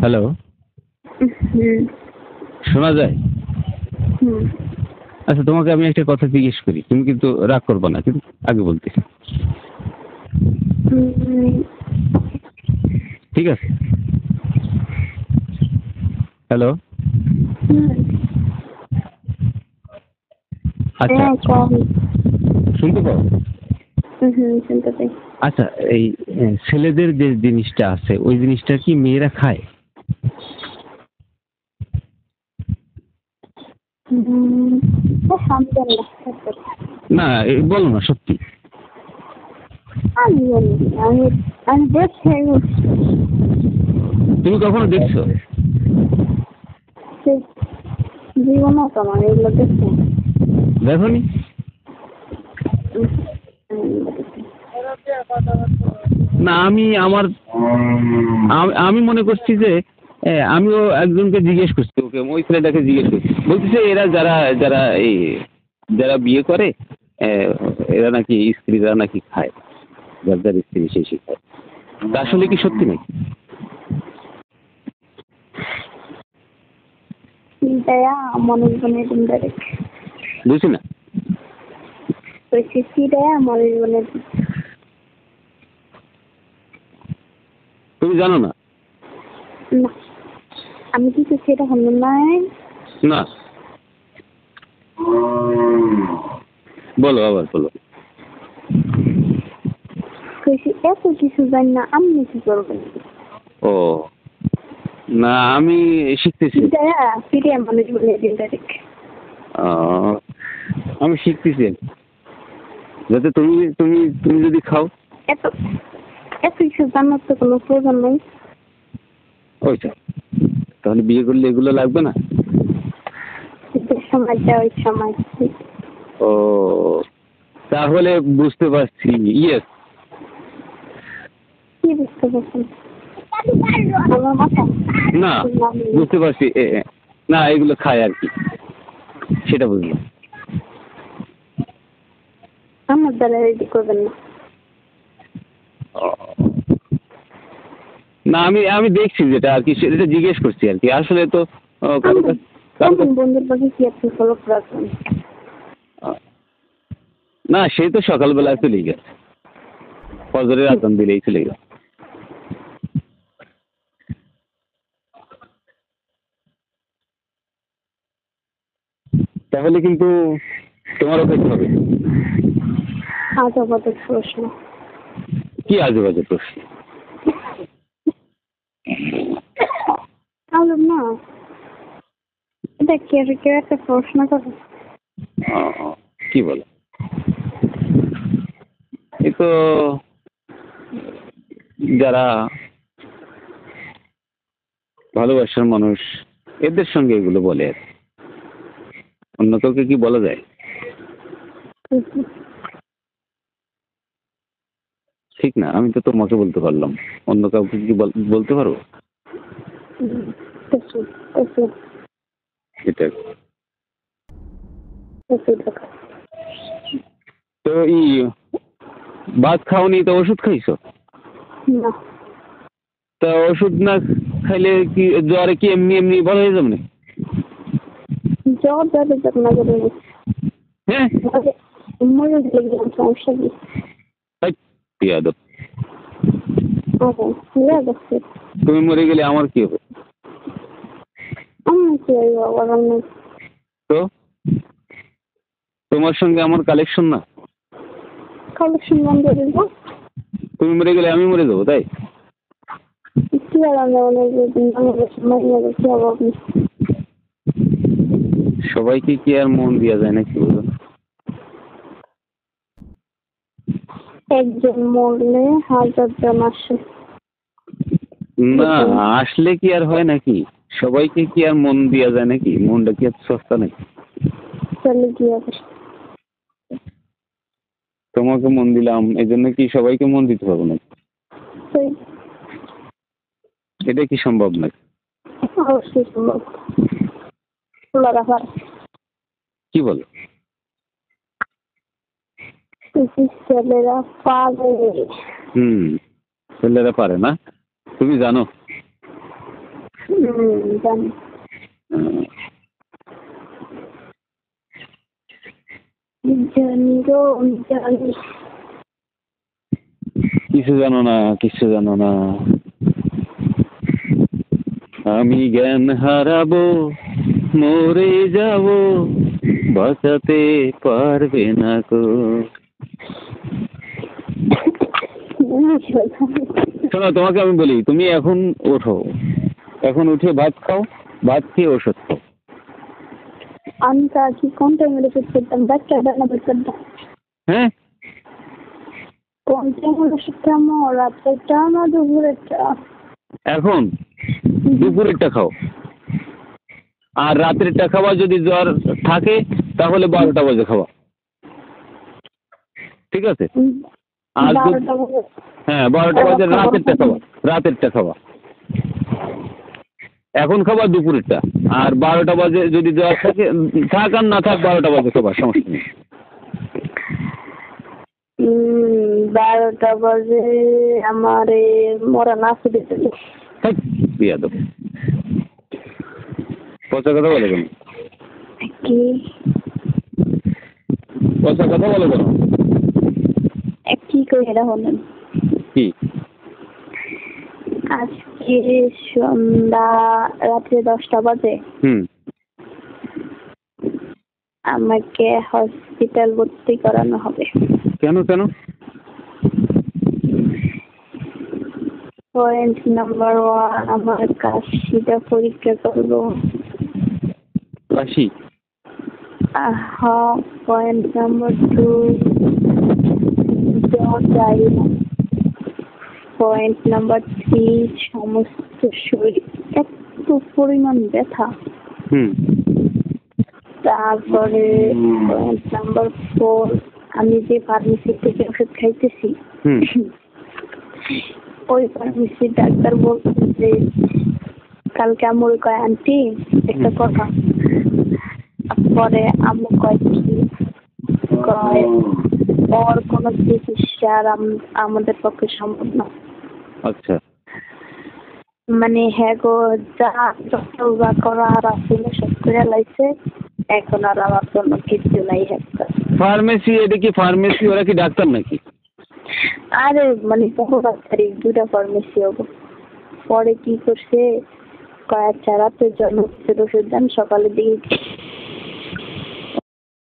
Hello, হুম শোনা যায়? হুম আচ্ছা, তোমাকে আমি একটা কথা জিজ্ঞেস করি, তুমি কিন্তু রাগ করবে না, কিন্তু আগে বলতেছি। হুম, ঠিক আছে? হ্যালো। হুম, আচ্ছা, হ্যাঁ কম। শুনতে পাও? শুনতে পাই। আচ্ছা, এই ছেলেদের যে জিনিসটা আছে ওই জিনিসটা কি মেয়েরা খায়? হুম, আমি জানি না। না, বলো না সত্যি। আমি জানি না। আমি দেখছি তুমি কখনো দেখছো? জীবনও তো আমার এগুলো দেখছি। দেখোনি? না, আমি মনে করছি যে আমিও একজনকে জিজ্ঞেস করছি, ওকে ওই ছেলেটাকে জিজ্ঞেস করছি, বলতেছে এরা যারা যারা এই যারা বিয়ে করে আহ, এরা নাকি স্ত্রীরা নাকি খায়, যার যার স্ত্রী সেই খায়। তা আসলে কি সত্যি নাকি? চিন্তায়া মনের জীবনের দিনদারে বুঝছি না। ওই চিঠিটায়া মনের জীবনের। তুমি জানো না? না, আমি কিছু সেটা হলো নাই। না, বলো, আবার বলো। কইছি এত কিছু জানি না, আমি কি করবেন? ও না, আমি শিখতেছি। চিঠিটায়া চিঠিয়া মনের জীবনের দিনদারে। আমি শিখতেছি, যাতে তুমি তুমি তুমি যদি খাও। এত এত কিছু জানার তো কোনো প্রয়োজন নেই। ওইটা তাহলে বিয়ে করলে এগুলো লাগবে না? শীতের সময়টা ওই সময়। ও তাহলে বুঝতে পারছি। ইয়েস। কি বুঝতে পারছেন? আমার মাথা না, বুঝতে পারছি। না, এগুলো খায় আর কি, সেটা বুঝলাম। আমার দ্বারা রেডি করবেন না। না, আমি আমি দেখছি যেটা আর কি, সেটা জিজ্ঞেস করছি আর কি, আসলে তো কারো কাছে বন্ধুর পাশে কি আপনি ফলো রাখবেন? না, সে তো সকালবেলা চলেই গেছে, ফজরের আজান দিলেই চলে গেছে। তাহলে কিন্তু তোমারও খেতে হবে। আজবাদের প্রশ্ন। কি আজে বাজে প্রশ্ন? আলম না, এটা কেউ কেউ একটা প্রশ্ন করে। কি বলো? এই তো যারা ভালোবাসার মানুষ এদের সঙ্গে এগুলো বলে আর কি। অন্য কাউকে কি বলা যায়? ঠিক না, আমি তো তোমাকে বলতে পারলাম, অন্য কাউকে কি বলতে পারবো? সেটা তো ভাত খাওনি তো ওষুধ খাইছো? না, তা ওষুধ না খাইলে কি জ্বরে কি এমনি এমনি ভালো হয়ে যাবে না? জ্বর যাবে যখন না যাবে হ্যাঁ, মরে গেলে গেলাম, সমস্যা কি? বিয়াদব। যাচ্ছে তুমি মরে গেলে আমার কি হবে? আমার কি হইব আবার? আমি তো তোমার সঙ্গে আমার কালেকশন না। কালেকশন বন্ধ করে দেবো। তুমি মরে গেলে আমি মরে যাবো, তাই? কি আর আমরা কি হবো আপনি? সবাইকে কি আর মন দেওয়া যায় নাকি বলো? একজন মরলে 1000 জন আসে। না, আসলে কি আর হয় নাকি? সবাইকে কি আর মন দেওয়া যায় নাকি? মনটা কি আর সস্তা নাকি? চলে কি হবে? তোমাকে মন দিলাম, এই জন্য কি সবাইকে মন দিতে হবে নাকি? এটা কি সম্ভব নাকি? অবশ্যই সম্ভব। খোলা রাখার কি বলো? ছেলেরা পারে। ছেলেরা পারে না, তুমি জানো? জানি। জানি গো, জানি। কিছু জানো না, কিছু জানো না। আমি জ্ঞান হারাবো, মরে যাব, বাঁচাতে পারবে না গো। শোনো, তোমাকে আমি বলি, তুমি এখন ওঠো, এখন উঠে ভাত খাও, ভাত খেয়ে ওষুধ খাও। আমি তো আজকে কোন টাইমে ওষুধ খেতাম? বাচ্চা ডানা বাচ্চা। হ্যাঁ, কোন টাইমে ওষুধ খামো? রাত্রেরটা না দুপুরেরটা? এখন দুপুরেরটা খাও, আর রাত্রেরটা খাওয়া যদি জ্বর থাকে তাহলে 12টা বাজে খাওয়া, ঠিক আছে? আর 12টা বাজে? হ্যাঁ, 12টা বাজে রাতেরটা খাওয়া, রাতেরটা খাওয়া। এখন খাবার দুপুরেরটা, আর 12টা বাজে যদি জ্বর থাকে, থাক আর না থাক, 12টা বাজে খাবার, সমস্যা নেই। 12টা বাজে আমার মরা নাচু দিতে। বিয়া দেবো, পচা কথা বলে কেন? কি পচা কথা বলে কেন? কি করে এটা হলেন? কি আজকে সন্ধ্যা রাত্রে 10টা বাজে আমাকে হসপিটাল ভর্তি করানো হবে। কেন কেন? পয়েন্ট নাম্বার 1, আমার কাশিটা পরীক্ষা করবো। কাশি? হ্যাঁ। পয়েন্ট নাম্বার 2, যাই না। পয়েন্ট নাম্বার 3, সমস্ত শরীর এত পরিমাণ ব্যথা। তারপরে পয়েন্ট নাম্বার 4, আমি যে ফার্মেসি থেকে ওষুধ খাইতেছি, ওই ফার্মেসি ডাক্তার বলছে যে কালকে আমার কয় আন্টি একটা কথা, পরে আম্মু কয় কি, কয় ওর কোনো চিকিৎসা আর আমাদের পক্ষে সম্ভব না। আচ্ছা, মানে হ্যাঁ গো, যা যা করার আসছিল সব করে লাইছে, এখন আর আমার জন্য কিছু নাই। ফার্মেসি? এটা কি ফার্মেসি? ওরা কি ডাক্তার নাকি? আরে মানে বহু ডাক্তারি, 2টা ফার্মেসি হবো। পরে কি করছে, কয়েক রাতের জন্য ওষুধ দেন, সকালের দিকে